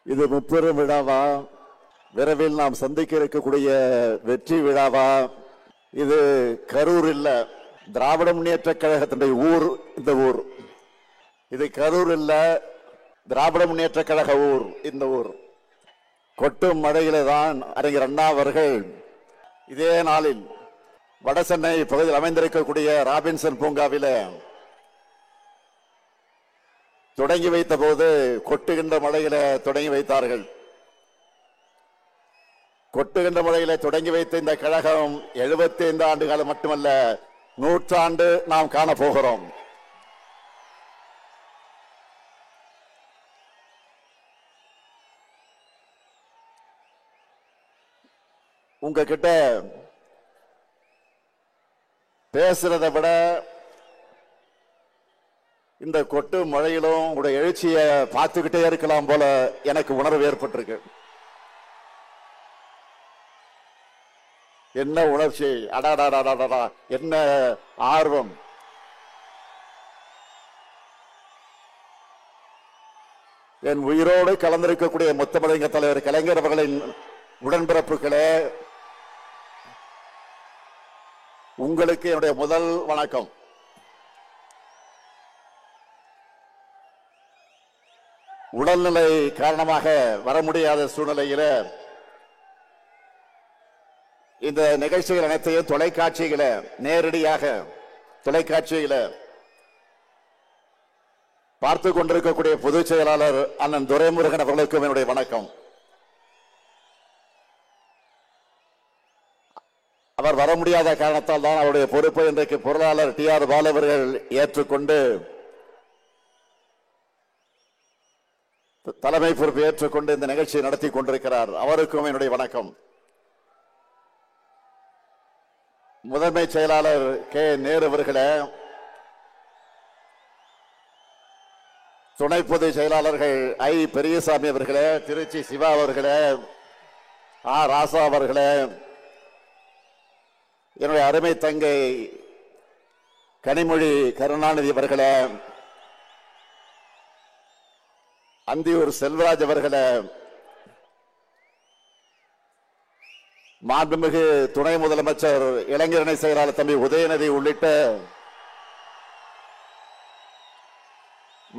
இது முப்பெரும் விழாவா? விரைவில் நாம் சந்திக்க இருக்கக்கூடிய வெற்றி விழாவா? இது கரூர் இல்ல, திராவிட முன்னேற்ற கழகத்தினுடைய ஊர் இந்த ஊர். இது கரூர் இல்ல, திராவிட முன்னேற்ற கழக ஊர் இந்த ஊர். கொட்டும் மழையில தான் அறிஞர் அண்ணா அவர்கள் இதே நாளில் வடசென்னை பகுதியில் அமைந்திருக்கக்கூடிய ராபின்சன் பூங்காவில தொடங்கி வைத்த போது கொட்டுகின்ற மழையில தொடங்கி வைத்தார்கள். கொட்டுகின்ற மழையில தொடங்கி வைத்த இந்த கழகம் 75 ஆண்டு காலம் மட்டுமல்ல, 100 ஆண்டு நாம் காண போகிறோம். உங்ககிட்ட பேசுறதை விட இந்த கொட்டு மழையிலும் உங்களுடைய எழுச்சியை பார்த்துக்கிட்டே இருக்கலாம் போல எனக்கு உணர்வு ஏற்பட்டிருக்கு. என்ன உணர்ச்சி! அடாடாடாடா, என்ன ஆர்வம்! என் உயிரோடு கலந்திருக்கக்கூடிய முத்தமிழங்க தலைவர் கலைஞர் அவர்களின் உடன்பிறப்புகளே, உங்களுக்கு என்னுடைய முதல் வணக்கம். உடல்நிலை காரணமாக வர முடியாத சூழ்நிலையில இந்த நிகழ்ச்சிகள் அனைத்தையும் தொலைக்காட்சியில நேரடியாக தொலைக்காட்சியில பார்த்து கொண்டிருக்கக்கூடிய பொதுச் செயலாளர் அண்ணன் துரைமுருகன் அவர்களுக்கும் என்னுடைய வணக்கம். அவர் வர முடியாத காரணத்தால் தான் அவருடைய பொறுப்பை இன்றைக்கு பொருளாளர் TR பாலு அவர்கள் ஏற்றுக்கொண்டு தலைமை பொறுப்பை ஏற்றுக்கொண்டு இந்த நிகழ்ச்சியை நடத்தி கொண்டிருக்கிறார். அவருக்கும் என்னுடைய வணக்கம். முதன்மை செயலாளர் K நேரு அவர்களே, துணை பொதுச் செயலாளர்கள் I பெரியசாமி அவர்களே, திருச்சி சிவா அவர்களே, ராசா அவர்களே, என்னுடைய அருமை தங்கை கனிமொழி கருணாநிதி அவர்களே, அந்தியூர் செல்வராஜ் அவர்களே, மாண்புமிகு துணை முதலமைச்சர் இளைஞரணி செயலாளர் தம்பி உதயநிதி உள்ளிட்ட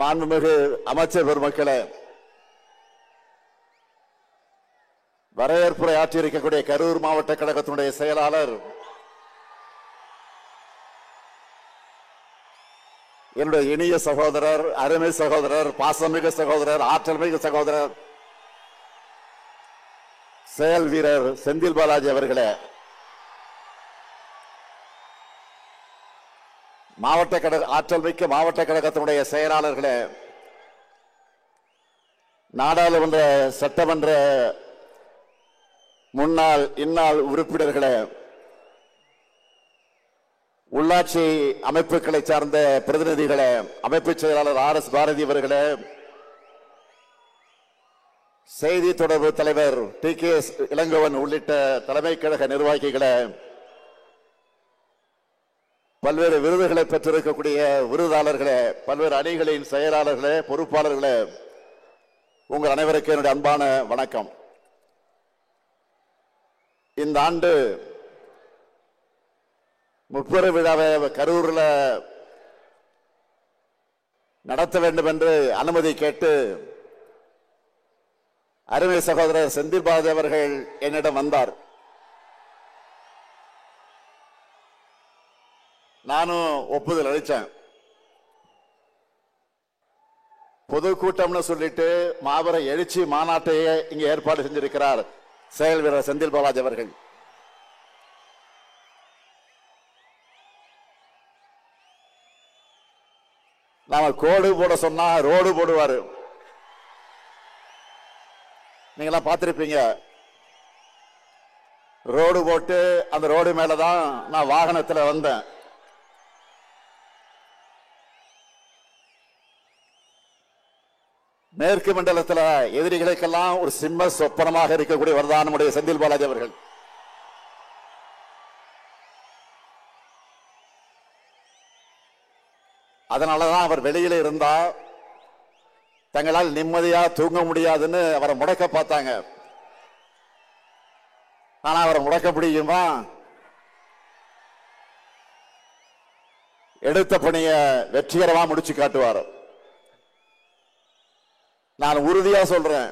மாண்புமிகு அமைச்சர் பெருமக்களே, வரவேற்புரை ஆற்றியிருக்கக்கூடிய கரூர் மாவட்ட கழகத்தினுடைய செயலாளர், என்னுடைய இனிய சகோதரர், அருமை சகோதரர், பாசமிகு சகோதரர், ஆற்றல் மிகு சகோதரர், செயல் வீரர் செந்தில் பாலாஜி அவர்களே, மாவட்ட கழக ஆற்றல் மிக்க மாவட்ட கழகத்தினுடைய செயலாளர்களே, நாடாளுமன்ற சட்டமன்ற முன்னாள் இந்நாள் உறுப்பினர்களே, உள்ளாட்சி அமைப்புகளை சார்ந்த பிரதிநிதிகளே, அமைப்பு செயலாளர் RS பாரதி அவர்களே, செய்தி தொடர்பு தலைவர் TKS இளங்கோவன் உள்ளிட்ட தலைமை கழக நிர்வாகிகளே, பல்வேறு விருதுகளை பெற்றிருக்கக்கூடிய விருதாளர்களே, பல்வேறு அணிகளின் செயலாளர்களே, பொறுப்பாளர்களே, உங்கள் அனைவருக்கும் என்னுடைய அன்பான வணக்கம். இந்த ஆண்டு முப்பெரு விழாவை கரூர்ல நடத்த வேண்டும் என்று அனுமதி கேட்டு அருமை சகோதரர் செந்தில் பாலாஜி அவர்கள் என்னிடம் வந்தார். நானும் ஒப்புதல் அளித்தேன். பொதுக்கூட்டம்னு சொல்லிட்டு மாபெரும் எழுச்சி மாநாட்டையே இங்கே ஏற்பாடு செஞ்சிருக்கிறார் செயல் வீரர் செந்தில் பாலாஜி அவர்கள். நாம கோடு போட சொன்னா ரோடு போடுவாரு. நீங்களாம் பார்த்திருப்பீங்க. ரோடு போட்டு அந்த ரோடு மேலதான் நான் வாகனத்தில் வந்தேன். மேற்கு மண்டலத்தில் எதிரிகளுக்கெல்லாம் ஒரு சிம்ம சொப்பனமாக இருக்கக்கூடிய வரதான் நம்முடைய செந்தில் பாலாஜி அவர்கள். அதனாலதான் அவர் வெளியில இருந்தா தங்களால் நிம்மதியா தூங்க முடியாதுன்னு அவரை முடக்க பார்த்தாங்க. ஆனா அவரை முடக்க முடியுமா? எடுத்த பணிய வெற்றிகரமா முடிச்சு காட்டுவார். நான் உறுதியா சொல்றேன்,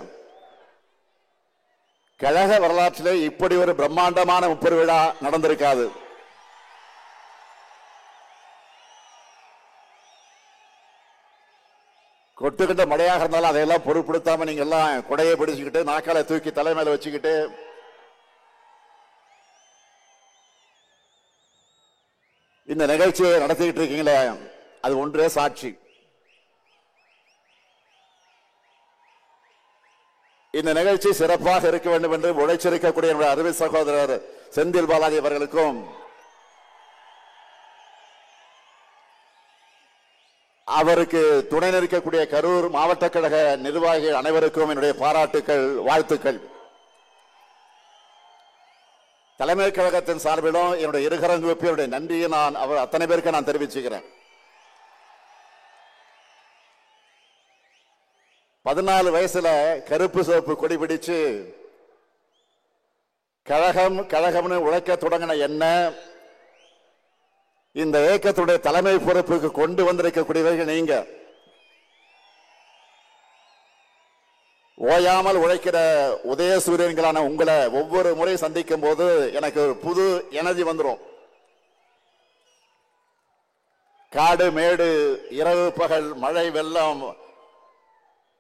கழக வரலாற்றிலே இப்படி ஒரு பிரம்மாண்டமான முப்பெரு விழா நடந்திருக்காது. கொட்டுக்கிட்ட மழையாக இருந்தாலும் அதையெல்லாம் பொருட்படுத்தாம நீங்க எல்லாம் கொடையை பிடிச்சுக்கிட்டு நாக்கால தூக்கி தலைமையில வச்சுக்கிட்டு இந்த நிகழ்ச்சியை நடத்திக்கிட்டு இருக்கீங்களே, அது ஒன்றே சாட்சி. இந்த நிகழ்ச்சி சிறப்பாக இருக்க வேண்டும் என்று உழைச்சிருக்கக்கூடிய அருமை சகோதரர் செந்தில் பாலாஜி அவர்களுக்கும் அவருக்கு துணை நிற்கக்கூடிய கரூர் மாவட்ட கழக நிர்வாகிகள் அனைவருக்கும் என்னுடைய பாராட்டுக்கள், வாழ்த்துக்கள். தலைமை கழகத்தின் சார்பிலும் என்னுடைய இருகரங்குவிப்பு என்னுடைய நன்றியை நான் அவர் அத்தனை பேருக்கு நான் தெரிவிச்சுக்கிறேன். 14 வயசுல கருப்பு சிவப்பு கொடி பிடிச்சு கழகம் கழகம்னு உழைக்க தொடங்கின என்ன இந்த இயக்கத்துடைய தலைமை பொறுப்புக்கு கொண்டு வந்திருக்கக்கூடியவர்கள் நீங்க. ஓயாமல் உழைக்கிற உதயசூரியன்களான உங்களை ஒவ்வொரு முறை சந்திக்கும் போது எனக்கு ஒரு புது எனர்ஜி வந்துடும். காடு மேடு இரவு பகல் மழை வெள்ளம்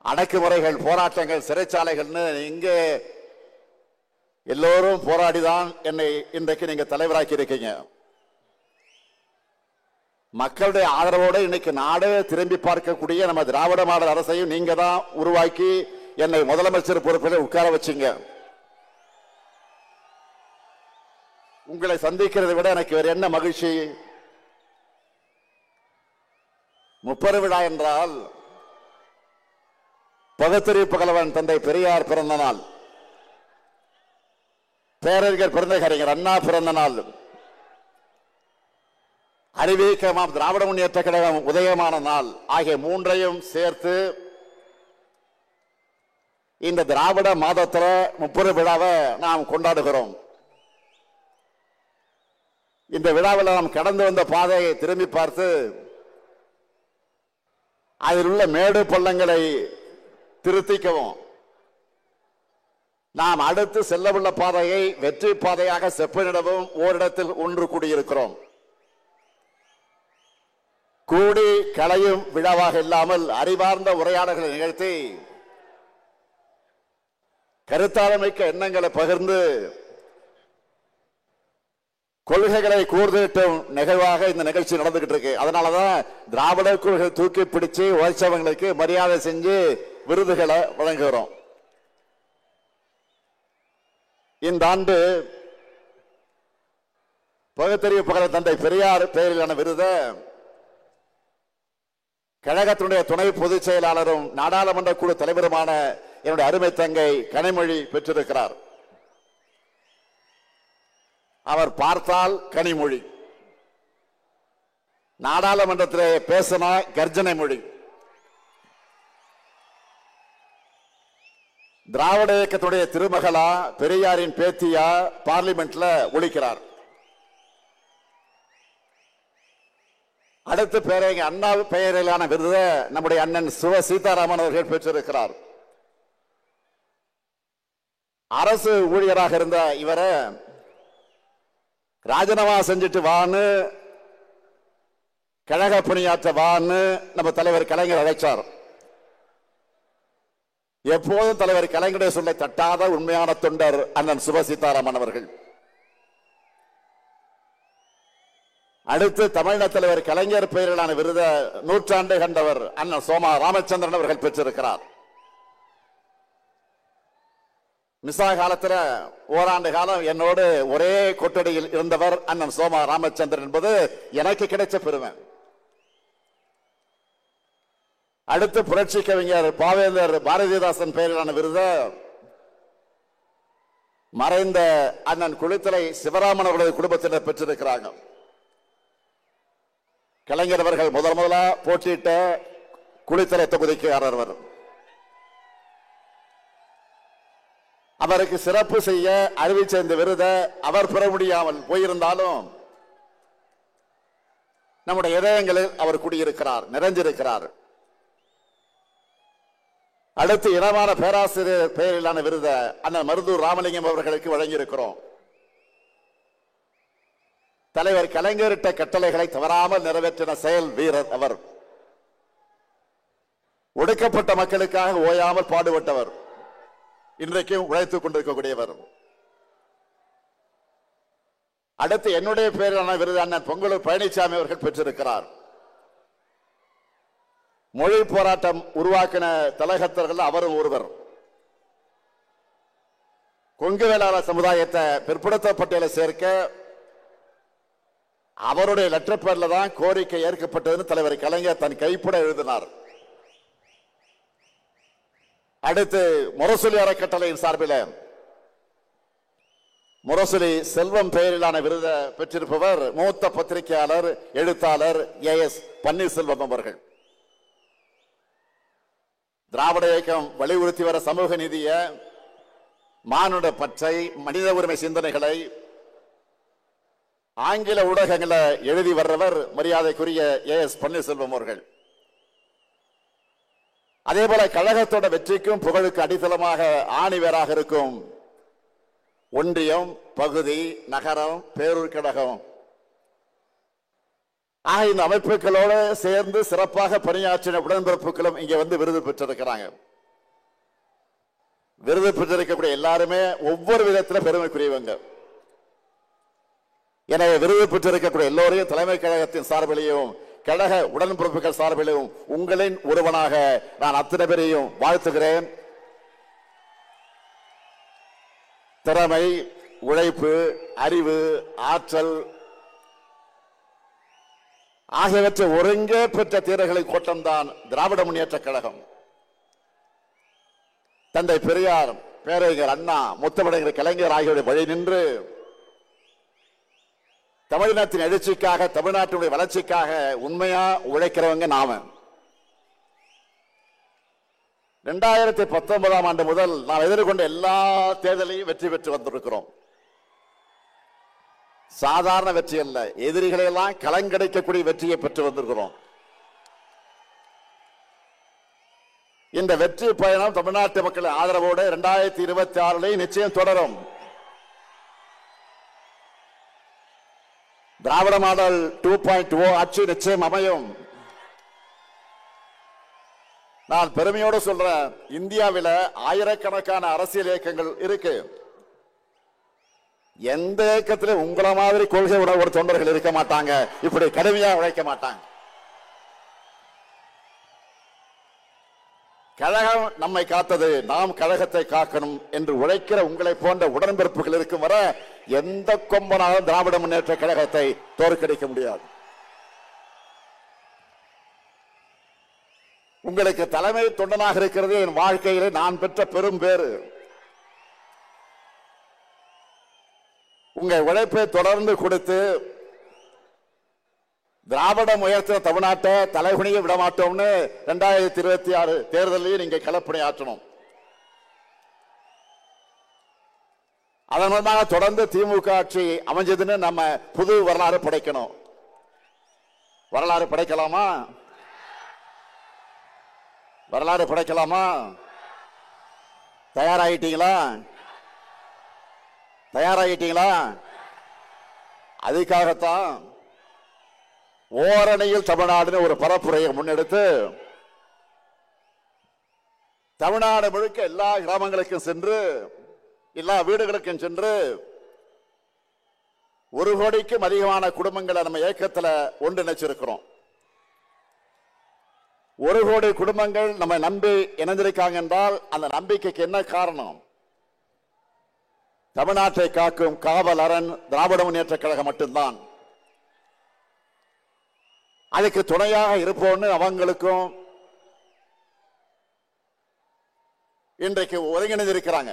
அடக்குமுறைகள் போராட்டங்கள் சிறைச்சாலைகள்னு இங்கே எல்லோரும் போராடிதான் என்னை இன்றைக்கு நீங்க தலைவராக்கி இருக்கீங்க. மக்களுடைய ஆதரவோடு இன்னைக்கு நாடே திரும்பி பார்க்கக்கூடிய நம்ம திராவிட மாடல் அரசையும் நீங்க தான் உருவாக்கி என்னை முதலமைச்சர் பொறுப்பில் உட்கார வச்சீங்க. உங்களை சந்திக்கிறதை விட எனக்கு வேற என்ன மகிழ்ச்சி? முப்பெரு விழா என்றால் பகுத்தறிவு புகழவன் தந்தை பெரியார் பிறந்த நாள், பேரறிஞர் பெருந்தகறிஞர் அண்ணா பிறந்த நாள், அறிவிக்கமாம் திராவிட முன்னேற்ற கழகம் உதயமான நாள் ஆகிய மூன்றையும் சேர்த்து இந்த திராவிட மாதத்துல முப்பெரு விழாவை நாம் கொண்டாடுகிறோம். இந்த விழாவில் நாம் கடந்து வந்த பாதையை திரும்பி பார்த்து அதில் உள்ள மேடு பள்ளங்களை திருத்திக்கவும், நாம் அடுத்து செல்லவுள்ள பாதையை வெற்றி பாதையாக செப்பனிடவும் ஓரிடத்தில் ஒன்று கூடியிருக்கிறோம். கூடி களையும் விழாவாக இல்லாமல் அறிவார்ந்த உரையாடல்களை நிகழ்த்தி கருத்தாளமிக்க எண்ணங்களை பகிர்ந்து கொள்கைகளை கூர்திட்டும் நிகழ்வாக இந்த நிகழ்ச்சி நடந்துகிட்டு இருக்கு. அதனாலதான் திராவிட கொள்கை தூக்கி பிடிச்சு உழைச்சவங்களுக்கு மரியாதை செஞ்சு விருதுகளை வழங்குகிறோம். இந்த ஆண்டு பகுத்தறிவு புகழ தந்தை பெரியார் பெயரிலான விருதை கழகத்தினுடைய துணை பொதுச் செயலாளரும் நாடாளுமன்ற குழு தலைவருமான என்னுடைய அருமை தங்கை கனிமொழி பெற்றிருக்கிறார். அவர் பார்த்தால் கனிமொழி, நாடாளுமன்றத்திலே பேசினா கர்ஜனை மொழி. திராவிட இயக்கத்துடைய திருமகளா பெரியாரின் பேத்தியா பார்லிமெண்ட்ல ஒழிக்கிறார். அடுத்த பேரங்க அண்ணா பெயரிலான விருதை நம்முடைய அண்ணன் சிவ சீதாராமன் அவர்கள் பெற்றிருக்கிறார். அரசு ஊழியராக இருந்த இவரை ராஜினாமா செஞ்சுட்டு வான்னு கழக பணியாற்ற வான்னு நம்ம தலைவர் கலைஞர் அழைச்சார். எப்போதும் தலைவர் கலைஞருடைய சொல்லை தட்டாத உண்மையான தொண்டர் அண்ணன் சிவ சீதாராமன் அவர்கள். அடுத்து தமிழக தலைவர் கலைஞர் பெயரிலான விருதை நூற்றாண்டு கண்டவர் அண்ணன் சோமா ராமச்சந்திரன் அவர்கள் பெற்றிருக்கிறார். மிசா காலத்தில் ஓராண்டு காலம் என்னோடு ஒரே கொட்டடியில் இருந்தவர் அண்ணன் சோமா ராமச்சந்திரன் என்பது எனக்கு கிடைச்ச பெருமை. அடுத்து புரட்சி கவிஞர் பாவேந்தர் பாரதிதாசன் பெயரிலான விருதை மறைந்த அண்ணன் குளித்தலை சிவராமன் அவர்களது குடும்பத்தினர் பெற்றிருக்கிறாங்க. கலைஞர் அவர்கள் முதலா போட்டியிட்ட குளித்தலை தொகுதிக்காரர். அவருக்கு சிறப்பு செய்ய அறிவிச்ச இந்த விருதை அவர் பெற முடியாமல் போயிருந்தாலும் நம்முடைய இதயங்களில் அவர் குடியிருக்கிறார், நிறைஞ்சிருக்கிறார். அடுத்து இனமான பேராசிரியர் பெயரிலான விருதை அண்ணன் மருதூர் ராமலிங்கம் அவர்களுக்கு வழங்கியிருக்கிறோம். தலைவர் கலைஞரிட்ட கட்டளைகளை தவறாமல் நிறைவேற்றின செயல் வீரர் அவர். ஒடுக்கப்பட்ட மக்களுக்காக ஓயாமல் பாடுபட்டவர், இன்றைக்கும் உழைத்துக் கொண்டிருக்கக்கூடியவர். அடுத்து என்னுடைய பேரிலான விருது அண்ணன் பொங்கலூர் பழனிசாமி அவர்கள் பெற்றிருக்கிறார். மொழி போராட்டம் உருவாக்கின தலகத்தர்கள் அவரும் ஒருவர். கொங்கு வேளாளர் சமுதாயத்தை பிற்படுத்தப்பட்டியலை சேர்க்க அவருடைய லெட்டர் பேர்ல தான் கோரிக்கை ஏற்கப்பட்டதுன்னு தலைவர் கலைஞர் தன் கைப்பட எழுதினார். அடுத்து முரசொலி அறக்கட்டளையின் சார்பில் முரசொலி செல்வம் பெயரிலான விருதை பெற்றிருப்பவர் மூத்த பத்திரிகையாளர் எழுத்தாளர் AS பன்னீர்செல்வம் அவர்கள். திராவிட இயக்கம் வலியுறுத்தி வர சமூக நீதிய, மானுட பற்றை, மனித உரிமை சிந்தனைகளை ஆங்கில ஊடகங்களை எழுதி வர்றவர் மரியாதைக்குரிய AS பன்னீர்செல்வம் அவர்கள். அதே போல கழகத்தோட வெற்றிக்கும் புகழுக்கு அடித்தளமாக ஆணிவேராக இருக்கும் ஒன்றியம், பகுதி, நகரம், பேரூர் கழகம் இந்த அமைப்புகளோடு சேர்ந்து சிறப்பாக பணியாற்றின உடன்பிறப்புகளும் இங்க வந்து விருது பெற்றிருக்கிறாங்க. விருது பெற்றிருக்கக்கூடிய எல்லாருமே ஒவ்வொரு விதத்தில் பெருமைக்குரியவங்க. எனவே விருது பெற்றிருக்கக்கூடிய எல்லோரையும் தலைமை கழகத்தின் சார்பிலையும் கழக உடன்பிறப்புகள் சார்பிலும் உங்களின் ஒருவனாக நான் அத்தனை பேரையும் வாழ்த்துகிறேன். திறமை, உழைப்பு, அறிவு, ஆற்றல் ஆகியவற்றை ஒருங்கே பெற்ற தீரர்களின் கோட்டம்தான் திராவிட முன்னேற்ற கழகம். தந்தை பெரியார், பேரறிஞர் அண்ணா, முத்தமிழர் கலைஞர் ஆகியோருடைய வழி நின்று தமிழினத்தின் எழுச்சிக்காக, தமிழ்நாட்டினுடைய வளர்ச்சிக்காக உண்மையா உழைக்கிறவங்க நாம. 2019ஆம் ஆண்டு முதல் நாம் எதிர்கொண்ட எல்லா தேர்தலையும் வெற்றி பெற்று வந்திருக்கிறோம். சாதாரண வெற்றி அல்ல, எதிரிகளை எல்லாம் கலங்கடைக்கக்கூடிய வெற்றியை பெற்று வந்திருக்கிறோம். இந்த வெற்றி பயணம் தமிழ்நாட்டு மக்களின் ஆதரவோடு 2026 நிச்சயம் தொடரும். திராவிட மாடல் 2.0 ஆட்சி நிச்சயம் அமையும். நான் பெருமையோடு சொல்றேன், இந்தியாவில் ஆயிரக்கணக்கான அரசியல் இயக்கங்கள் இருக்கு. எந்த இயக்கத்திலும் உங்களை மாதிரி கொள்கை உணர்வு தொண்டர்கள் இருக்க மாட்டாங்க, இப்படி கடுமையா உழைக்க மாட்டாங்க. கழகம் நம்மை காத்தது, நாம் கழகத்தை காக்கணும் என்று உழைக்கிற உங்களை போன்ற உடன்பிறப்புகள் இருக்கும் வர எந்த கொம்பனாலும் திராவிட முன்னேற்ற கழகத்தை தோற்கடிக்க முடியாது. உங்களுக்கு தலைமை தொண்டனாக இருக்கிறது என் வாழ்க்கையிலே நான் பெற்ற பெரும் பேறு. உங்க உழைப்பை தொடர்ந்து கொடுத்து திராவிடம் உயர்த்த தமிழ்நாட்டை தலைகுனிய விடமாட்டோம்னு 2026 தேர்தலையும் நீங்க களப்பணி ஆற்றணும். அதன் மூலமாக தொடர்ந்து திமுக ஆட்சி அமைஞ்சதுன்னு நம்ம புது வரலாறு படைக்கணும். வரலாறு படைக்கலாமா? வரலாறு படைக்கலாமா? தயாராகிட்டீங்களா? தயாராகிட்டீங்களா? அதுக்காகத்தான் ஓரணியில் தமிழ்நாடு ஒரு பரப்புரையை முன்னெடுத்து தமிழ்நாடு முழுக்க எல்லா கிராமங்களுக்கும் சென்று, எல்லா வீடுகளுக்கும் சென்று 1 கோடிக்கும் அதிகமான குடும்பங்களை நம்ம இயக்கத்தில் ஒன்றிணைச்சிருக்கிறோம். 1 கோடி குடும்பங்கள் நம்ம நம்பி இணைந்திருக்காங்க என்றால் அந்த நம்பிக்கைக்கு என்ன காரணம்? தமிழ்நாட்டை காக்கும் காவல் அரண் திராவிட முன்னேற்ற கழகம் மட்டும்தான். அதுக்கு துணையாக இருப்போம்னு அவங்களுக்கும் இன்றைக்கு ஒருங்கிணைந்திருக்கிறாங்க.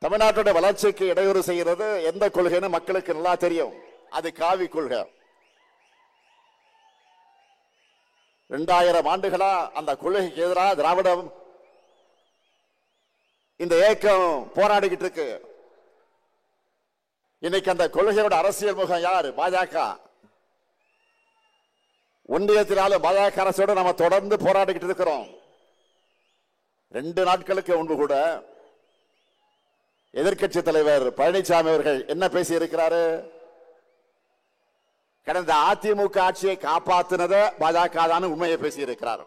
தமிழ்நாட்டோட வளர்ச்சிக்கு இடையூறு செய்கிறது எந்த கொள்கைன்னு மக்களுக்கு நல்லா தெரியும். அது காவி கொள்கை. 2000 ஆண்டுகளா அந்த கொள்கைக்கு எதிராக திராவிடம் இந்த இயக்கம் போராடிக்கிட்டு இருக்கு. இன்னைக்கு அந்த கொள்கையோட அரசியல் முகம் யாரு? பாஜக. ஒன்றியத்தினாலும் பாஜக அரசோட நம்ம தொடர்ந்து போராடிக்கிட்டு இருக்கிறோம். 2 நாட்களுக்கு முன்பு கூட எதிர்க்கட்சி தலைவர் பழனிசாமி அவர்கள் என்ன பேசி இருக்கிறாரு? கடந்த அதிமுக ஆட்சியை காப்பாற்றினத பாஜக தான் உண்மையை பேசி இருக்கிறார்.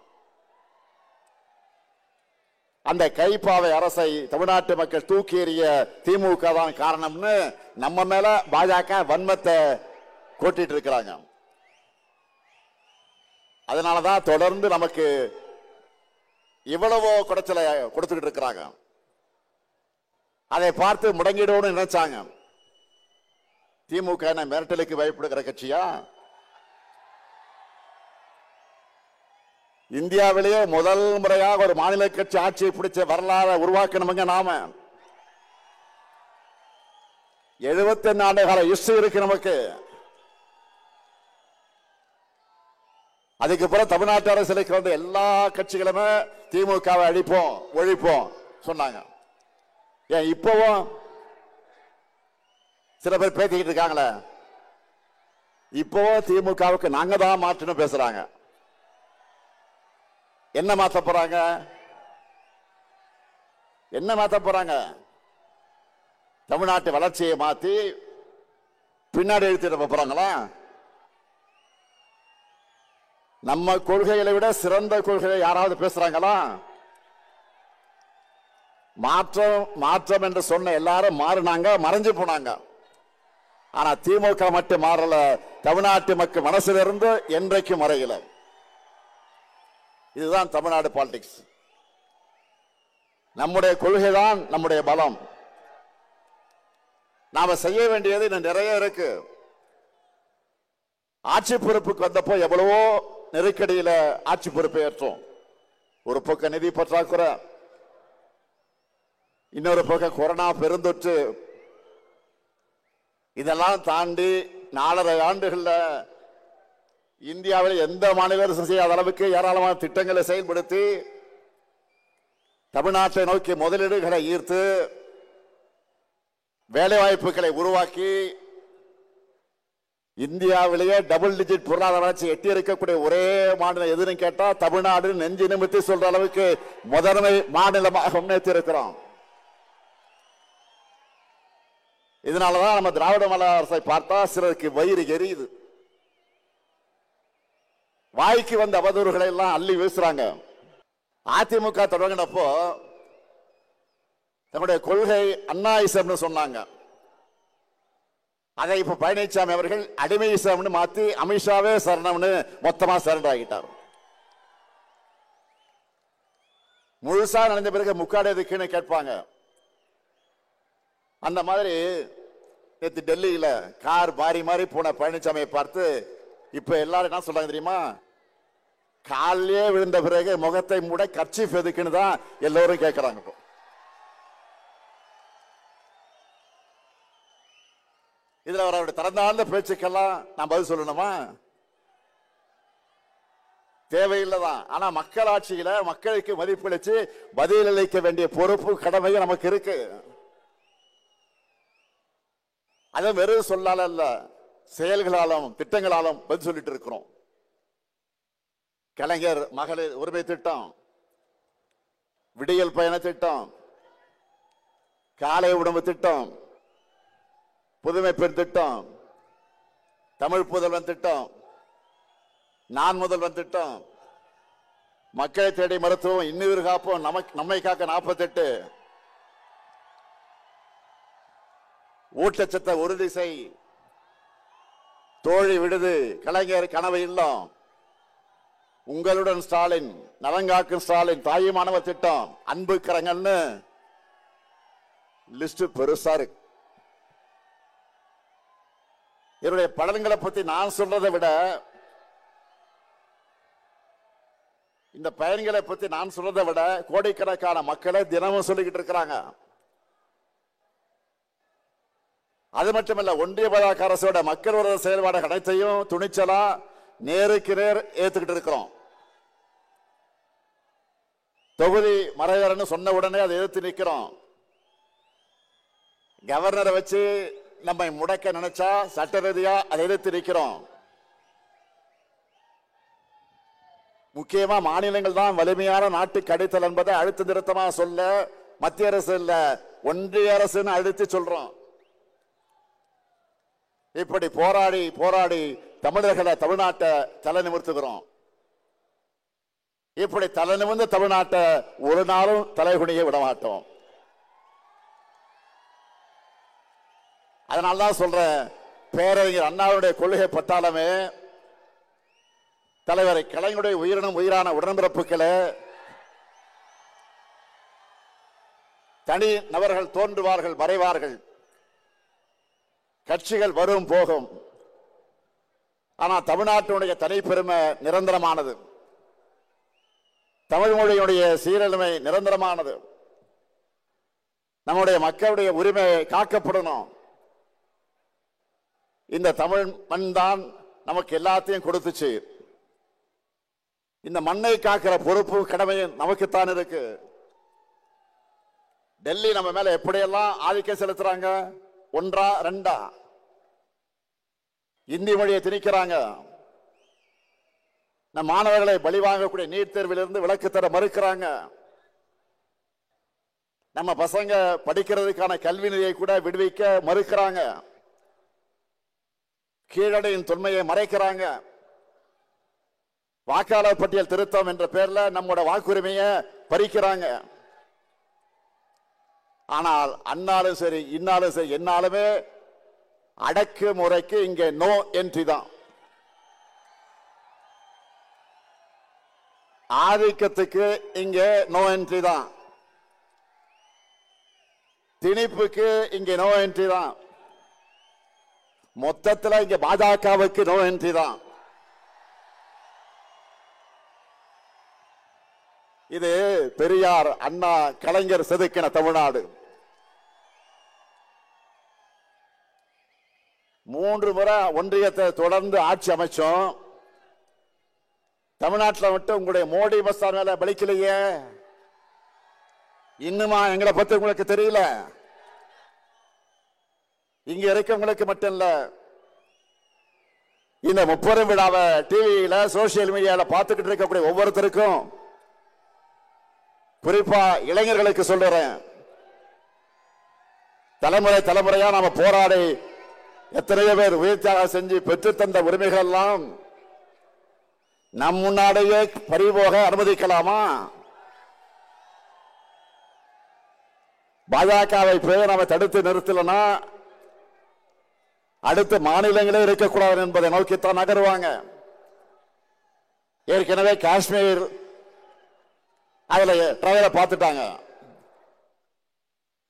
அந்த கைப்பாவை அரசை தமிழ்நாட்டு மக்கள் தூக்கி எறிய திமுக தான் காரணம்னு நம்ம மேல பாஜக வன்மத்தை கொட்டிட்டு இருக்கிறாங்க. அதனாலதான் தொடர்ந்து நமக்கு இவ்வளவோ குடைச்சலை கொடுத்துக்கிட்டு இருக்கிறாங்க. அதை பார்த்து முடங்கிடோடு நினைச்சாங்க. திமுக என்ன மிரட்டலுக்கு பயப்படுகிற கட்சியா? இந்தியாவிலேயே முதல் முறையாக ஒரு மாநில கட்சி ஆட்சியை பிடிச்ச வரலாறு உருவாக்கணுங்க. நாம 71 ஆண்டு கால ஹிஸ்டரி இருக்கு நமக்கு. அதுக்கப்புறம் தமிழ்நாட்டு அரசியலுக்கு வந்து எல்லா கட்சிகளுமே திமுகவை அழிப்போம் ஒழிப்போம் சொன்னாங்க. ஏன் இப்பவும் சில பேர் பேசிக்கிட்டு இருக்காங்களே, இப்பவும் திமுகவுக்கு நாங்க தான் மாற்றணும் பேசுறாங்க. என்ன மாத்த போறாங்க? என்ன மாத்த போறாங்க? தமிழ்நாட்டு வளர்ச்சியை மாத்தி பின்னாடி எழுத்திட போறாங்களா? நம்ம கொள்கைகளை விட சிறந்த கொள்கையை யாராவது பேசுறாங்களா? மாற்றம் மாற்றம் என்று சொன்ன எல்லாரும் மாறினாங்க, மறைஞ்சு போனாங்க. ஆனா திமுக மட்டும் மாறல. தமிழ்நாட்டு மக்கள் மனசிலிருந்து என்றைக்கும் மறையல. இதுதான் தமிழ்நாடு பாலிடிக்ஸ். நம்முடைய கொள்கை தான் நம்முடைய பலம். நாம செய்ய வேண்டியது இன்னும் நிறைய இருக்கு. ஆட்சி பொறுப்புக்கு வந்தப்போ எவ்வளவோ நெருக்கடியில ஆட்சி பொறுப்பை ஏற்றோம். ஒரு பக்கம் நிதி பற்றாக்குறை, இன்னொரு பக்கம் கொரோனா பெருந்தொற்று. இதெல்லாம் தாண்டி 4.5 ஆண்டுகள்ல இந்தியாவில் எந்த மாநில அரசு செய்யாத அளவுக்கு ஏராளமான திட்டங்களை செயல்படுத்தி தமிழ்நாட்டை நோக்கி முதலீடுகளை ஈர்த்து வேலை வாய்ப்புகளை உருவாக்கி இந்தியாவிலேயே டபுள் டிஜிட் பொருளாதார வளர்ச்சி எட்டி இருக்கக்கூடிய ஒரே மாநிலம் எதுன்னு கேட்டா தமிழ்நாடு நெஞ்சு நிமித்தி சொல்ற அளவுக்கு முதன்மை மாநிலமாக முன்னேற்றி இருக்கிறோம். இதனாலதான் நம்ம திராவிட மாடல் அரசை பார்த்தா சிலருக்கு வயிறு எரியுது. வாய்க்கு வந்த அவதூறுகளை எல்லாம் அள்ளி வீசுறாங்க. அதிமுக தொடங்கினப்போ தன்னுடைய கொள்கை அண்ணாயிசம்னு சொன்னாங்க. அதை இப்ப பழனிசாமி அவர்கள் அடிமையிசம்னு மாத்தி அமித்ஷாவே சரணம்னு மொத்தமா சரண்டர் ஆகிட்டார். முழுசா நடந்த பிறகு முக்காடு எதுக்குன்னு கேட்பாங்க. அந்த மாதிரி நேற்று டெல்லியில கார் மாறி மாறி போன பழனிசாமியை பார்த்து இப்ப எல்லாரும் என்ன சொல்றாங்க தெரியுமா? காலையே விழுந்த பிறகு முகத்தை மூட கர்ச்சீஃப் எதுக்குன்னு தான் எல்லோரும் கேட்கிறாங்க. இப்போ இதுல அவருடைய திறந்தாழ்ந்த பேச்சுக்கெல்லாம் நான் பதில் சொல்லணுமா? தேவையில்லைதான். ஆனா மக்களாட்சியில மக்களுக்கு மதிப்பளிச்சு பதிலளிக்க வேண்டிய பொறுப்பு கடமையும் நமக்கு இருக்கு. அதை வெறும் சொல்லால அல்ல, செயல்களாலும் திட்டங்களாலும் பதில் சொல்லிட்டு இருக்கிறோம். கலைஞர் மகளிர் உரிமை திட்டம், விடியல் பயண திட்டம், காலை உணவு திட்டம், புதுமை பெண் திட்டம், தமிழ் புதல்வன் திட்டம், நான் முதல்வன் திட்டம், மக்களை தேடி மருத்துவம், இன்னுயிர் காப்போம், நம்மை காக்க 48, ஊட்டச்சத்தை உறுதி செய், தோழி விடுது, கலைஞர் கனவு இல்லம், உங்களுடன் ஸ்டாலின், நலங்காக்கும் ஸ்டாலின், தாயுமானவர் திட்டம், அன்பு கரங்கள்னு லிஸ்ட் பெருசா இருக்கு. என்னுடைய பலன்களை பத்தி நான் சொல்றதை விட இந்த பயன்களை பத்தி நான் சொல்றதை விட கோடிக்கணக்கான மக்களை தினமும் சொல்லிக்கிட்டு இருக்கிறாங்க. அது மட்டுமல்ல, ஒன்றிய பாஜக அரசோட மக்கள் விரோத செயல்பாடு அனைத்தையும் துணிச்சலா நேருக்கு நேர் ஏத்துக்கிட்டு இருக்கிறோம். தொகுதி மறைவரன்னு சொன்ன உடனே அதை எதிர்த்து நிற்கிறோம். கவர்னரை வச்சு நம்மை முடக்க நினைச்சா சட்ட ரீதியா அதை எதிர்த்து நிற்கிறோம். முக்கியமா மாநிலங்கள் தான் வலிமையான நாட்டுக்கு அடித்தல் என்பதை அழுத்த நிறுத்தமா சொல்ல மத்திய அரசு இல்ல ஒன்றிய அரசுன்னு அழுத்தி சொல்றோம். இப்படி போராடி போராடி தமிழர்களை தமிழ்நாட்டை தலை நிமிர்த்துகிறோம். இப்படி தலை நிமிர்ந்த தமிழ்நாட்டை ஒரு நாளும் தலைகுனிய விட மாட்டோம். அதனால்தான் சொல்றேன், பேரறிஞர் அண்ணாவுடைய கொள்கை பட்டாளமே, தலைவரை கலைஞருடைய உயிரினும் உயிரான உடன்பிறப்புகளே, தனி நபர்கள் தோன்றுவார்கள் மறைவார்கள், கட்சிகள் வரும் போகும், ஆனா தமிழ்நாட்டினுடைய தனிப்பெருமை நிரந்தரமானது, தமிழ் மொழியுடைய சீரழிமை நிரந்தரமானது, நம்முடைய மக்களுடைய உரிமை காக்கப்படணும். இந்த தமிழ் மண் தான் நமக்கு எல்லாத்தையும் கொடுத்துச்சு. இந்த மண்ணை காக்கிற பொறுப்பு கடமையும் நமக்குத்தான் இருக்கு. டெல்லி நம்ம மேல எப்படியெல்லாம் ஆதிக்கம் செலுத்துறாங்க, ஒன்றா ரெண்டா இந்தி மொழியை திணிக்கிறாங்க. நம் மாணவர்களை பலி வாங்கக்கூடிய நீட் தேர்விலிருந்து விலக்கு தர மறுக்கிறாங்க. நம்ம பசங்க படிக்கிறதுக்கான கல்வி நிதியை கூட விடுவிக்க மறுக்கிறாங்க. கீழடையின் தொன்மையை மறைக்கிறாங்க. வாக்காளர் பட்டியல் திருத்தம் என்ற பெயர்ல நம்மோட வாக்குரிமையை பறிக்கிறாங்க. ஆனால் அண்ணாலும் சரி இன்னாலும் சரி என்னாலுமே அடக்கு முறைக்கு இங்கே நோ என்ட்ரி தான். ஆதிக்கத்துக்கு இங்கே நோ என்ட்ரி தான். திணிப்புக்கு இங்கே நோ என்ட்ரி தான். மொத்தத்தில் இங்க பாஜகவுக்கு நோ என்ட்ரி தான். இது பெரியார் அண்ணா கலைஞர் செதுக்கின தமிழ்நாடு. 3 முறை ஒன்றியத்தை தொடர்ந்து ஆட்சி அமைச்சோம். தமிழ்நாட்டில் மட்டும் உங்களுடைய மோடி மஸ்தான் மேல பலிக்கலையே. இன்னுமா எங்களை பத்தி உங்களுக்கு தெரியல? இங்க இருக்கவங்களுக்கு மட்டும் இல்ல, இந்த 30 விழாவை டிவியில சோசியல் மீடியால பார்த்துக்கிட்டு இருக்கக்கூடிய ஒவ்வொருத்தருக்கும், குறிப்பா இளைஞர்களுக்கு சொல்றேன், தலைமுறை தலைமுறையா நாம போராடி எத்தனையோ பேர் உயிர் தியாகம் செஞ்சு பெற்று தந்த உரிமைகள் எல்லாம் நம் முன்னாடியே பறிபோக அனுமதிக்கலாமா? பாஜகவை போய் நாம தடுத்து நிறுத்தலனா அடுத்த மாநிலங்களே இருக்கக்கூடாது என்பதை நோக்கித்தான் நகருவாங்க. ஏற்கனவே காஷ்மீர் அதுல ட்ரையலை பார்த்துட்டாங்க.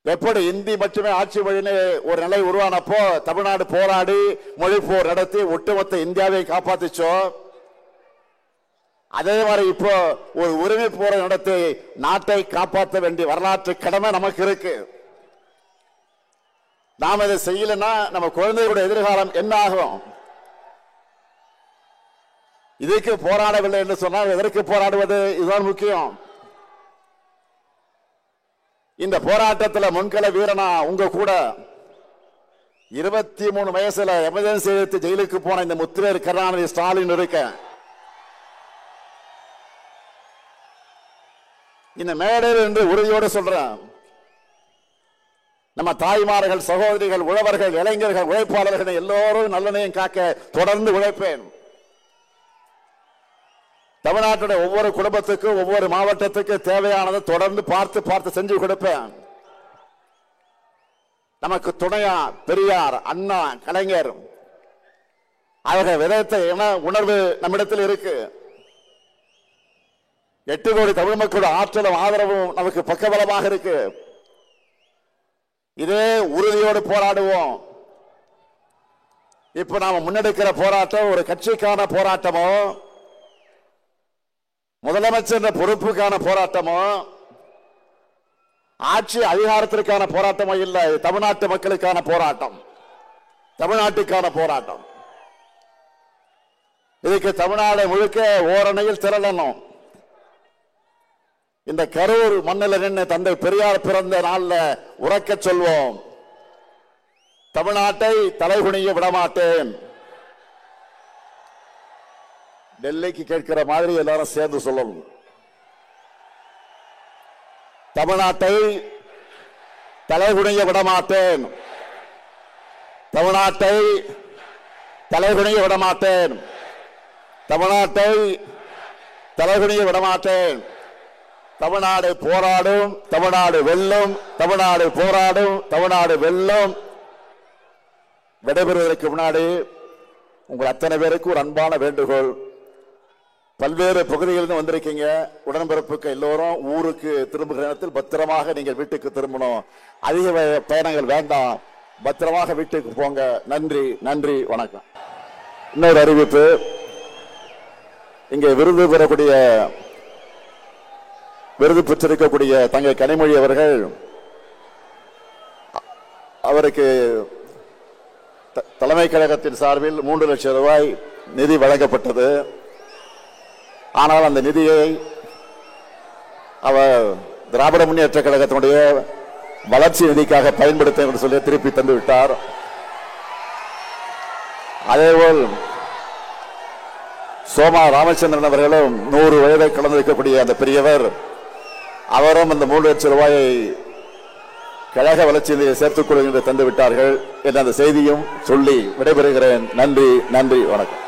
எப்படி இந்தி மட்டுமே ஆட்சி மொழின்னு ஒரு நிலை உருவானப்போ தமிழ்நாடு போராடி மொழி போர் நடத்தி ஒட்டுமொத்த இந்தியாவை காப்பாத்திச்சோ, அதே மாதிரி இப்போ ஒரு உரிமை போரை நடத்தி நாட்டை காப்பாற்ற வேண்டிய வரலாற்று கடமை நமக்கு இருக்கு. நாம் இதை செய்யலன்னா நம்ம குழந்தைகளுடைய எதிர்காலம் என்ன ஆகும்? இதுக்கு போராடவில்லை என்று சொன்னால் எதற்கு போராடுவது? இதுதான் முக்கியம். இந்த போராட்டத்தில் முன்கள வீரனா உங்க கூட 23 வயசுல எமர்ஜென்சி எடுத்து ஜெயிலுக்கு போன இந்த முத்துவேல் கருணாநிதி ஸ்டாலின் இருக்க. இந்த மேடையில் என்று உறுதியோடு சொல்றேன், நம்ம தாய்மார்கள், சகோதரிகள், உழவர்கள், இளைஞர்கள், உழைப்பாளர்கள் எல்லோரும் நல்லனையும் காக்க தொடர்ந்து உழைப்பேன். தமிழ்நாட்டுடைய ஒவ்வொரு குடும்பத்துக்கும் ஒவ்வொரு மாவட்டத்துக்கு தேவையானதை தொடர்ந்து பார்த்து செஞ்சு கொடுப்பேன். நமக்கு துணையா பெரியார், அண்ணா, கலைஞர் அவர்கள் விதத்தை உணர்வு நம்மிடத்தில் இருக்கு. 8 கோடி தமிழ் மக்களோட ஆற்றலும் ஆதரவும் நமக்கு பக்கபலமாக இருக்கு. இதே உறுதியோடு போராடுவோம். இப்ப நாம முன்னெடுக்கிற போராட்டம் ஒரு கட்சிக்கான போராட்டமோ, முதலமைச்சர் பொறுப்புக்கான போராட்டமோ, ஆட்சி அதிகாரத்திற்கான போராட்டமோ இல்லை. தமிழ்நாட்டு மக்களுக்கான போராட்டம், தமிழ்நாட்டுக்கான போராட்டம். இதுக்கு தமிழ்நாடு முழுக்க ஓரணையில் திரளணும். இந்த கரூர் மண்ணில் நின்று தந்தை பெரியார் பிறந்த நாள்ல உறக்க சொல்வோம், தமிழ்நாட்டை தலைகுனிய விடமாட்டேன். டெல்லிக்கு கேட்கிற மாதிரி எல்லாரும் சேர்ந்து சொல்லணும். தமிழ்நாட்டை தலைகுனிய விடமாட்டேன். தமிழ்நாட்டை தலைகுனிய விடமாட்டேன். தமிழ்நாட்டை தலைகுனிய விடமாட்டேன். தமிழ்நாடு போராடும், தமிழ்நாடு வெல்லும், தமிழ்நாடு போராடும், தமிழ்நாடு வெல்லும். விடைபெறுவதற்கு முன்னாடி உங்கள் அத்தனை பேருக்கு ஒரு அன்பான வேண்டுகோள். பல்வேறு பகுதிகளிலிருந்து வந்திருக்கீங்க. உடன்பிறப்புக்கு எல்லோரும் ஊருக்கு திரும்புகிற நேரத்தில் பத்திரமாக நீங்கள் வீட்டுக்கு திரும்பணும். அதிக பயணங்கள் வேண்டாம். பத்திரமாக வீட்டுக்கு போங்க. நன்றி, நன்றி, வணக்கம். இன்னொரு அறிவிப்பு. இங்கே விருது பெறக்கூடிய விருது பெற்றிருக்கக்கூடிய தங்கை கனிமொழி அவர்கள், அவருக்கு தலைமை கழகத்தின் சார்பில் 3 லட்சம் ரூபாய் நிதி வழங்கப்பட்டது. ஆனால் அந்த நிதியை அவர் திராவிட முன்னேற்ற கழகத்தினுடைய வளர்ச்சி நிதிக்காக பயன்படுத்த என்று சொல்லி திருப்பி தந்து விட்டார். அதேபோல் சோமா ராமச்சந்திரன் அவர்களும் 100 வயதை கடந்திருக்கக்கூடிய அந்த பெரியவர், அவரும் அந்த 3 லட்சம் ரூபாயை கழக வளர்ச்சி நிதியை சேர்த்துக் கொள்ளுங்கள் என்று தந்து விட்டார்கள் என்ற அந்த செய்தியும் சொல்லி விடைபெறுகிறேன். நன்றி, நன்றி, வணக்கம்.